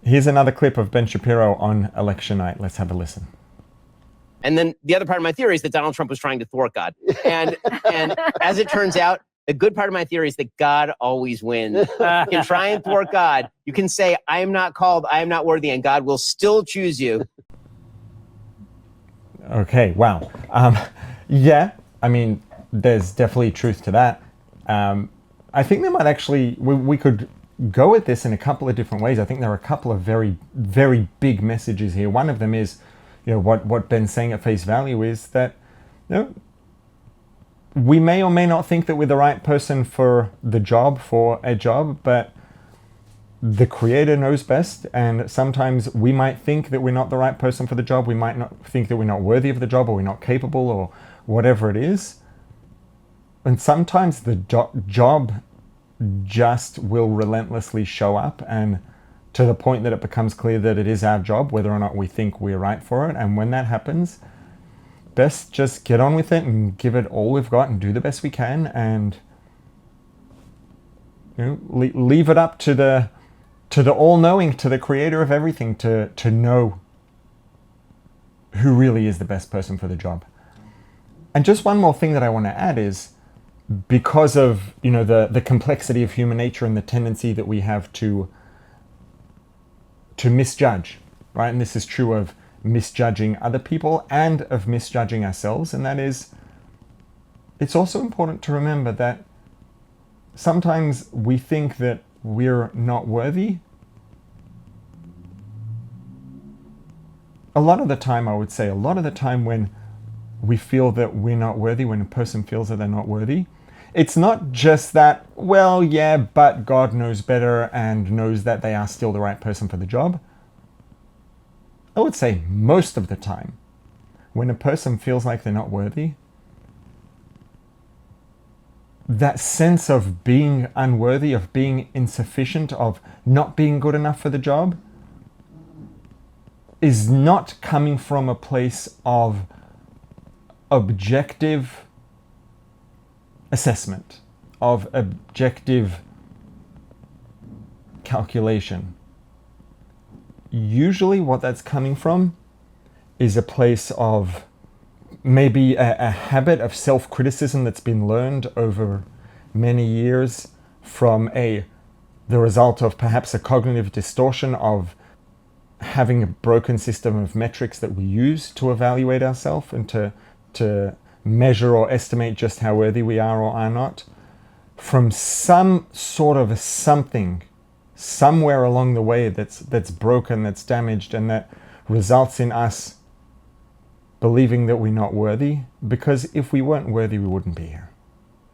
Here's another clip of Ben Shapiro on election night. Let's have a listen. And then the other part of my theory is that Donald Trump was trying to thwart God. And as it turns out, the good part of my theory is that God always wins. You can try and thwart God. You can say, I am not called, I am not worthy, and God will still choose you. Okay, wow. Yeah, I mean, there's definitely truth to that. I think there might actually, we could go at this in a couple of different ways. I think there are a couple of very, very big messages here. One of them is, what Ben's saying at face value is that, we may or may not think that we're the right person for a job, but the Creator knows best, and sometimes we might think that we're not the right person for the job. We might not think that we're not worthy of the job, or we're not capable, or whatever it is. And sometimes the job just will relentlessly show up, and to the point that it becomes clear that it is our job, whether or not we think we're right for it. And when that happens, best just get on with it and give it all we've got and do the best we can, and leave it up to the all-knowing, to the Creator of everything, to know who really is the best person for the job. And just one more thing that I want to add is, because of the complexity of human nature and the tendency that we have to misjudge, right? And this is true of misjudging other people and of misjudging ourselves. And that is, it's also important to remember that sometimes we think that we're not worthy. A lot of the time when we feel that we're not worthy, when a person feels that they're not worthy, it's not just that, well, yeah, but God knows better and knows that they are still the right person for the job. I would say most of the time, when a person feels like they're not worthy, that sense of being unworthy, of being insufficient, of not being good enough for the job, is not coming from a place of objective assessment, of objective calculation. Usually what that's coming from is a place of maybe a habit of self-criticism that's been learned over many years from the result of perhaps a cognitive distortion of having a broken system of metrics that we use to evaluate ourselves and to measure or estimate just how worthy we are or are not, from some sort of something somewhere along the way that's broken, that's damaged, and that results in us believing that we're not worthy, because if we weren't worthy, we wouldn't be here.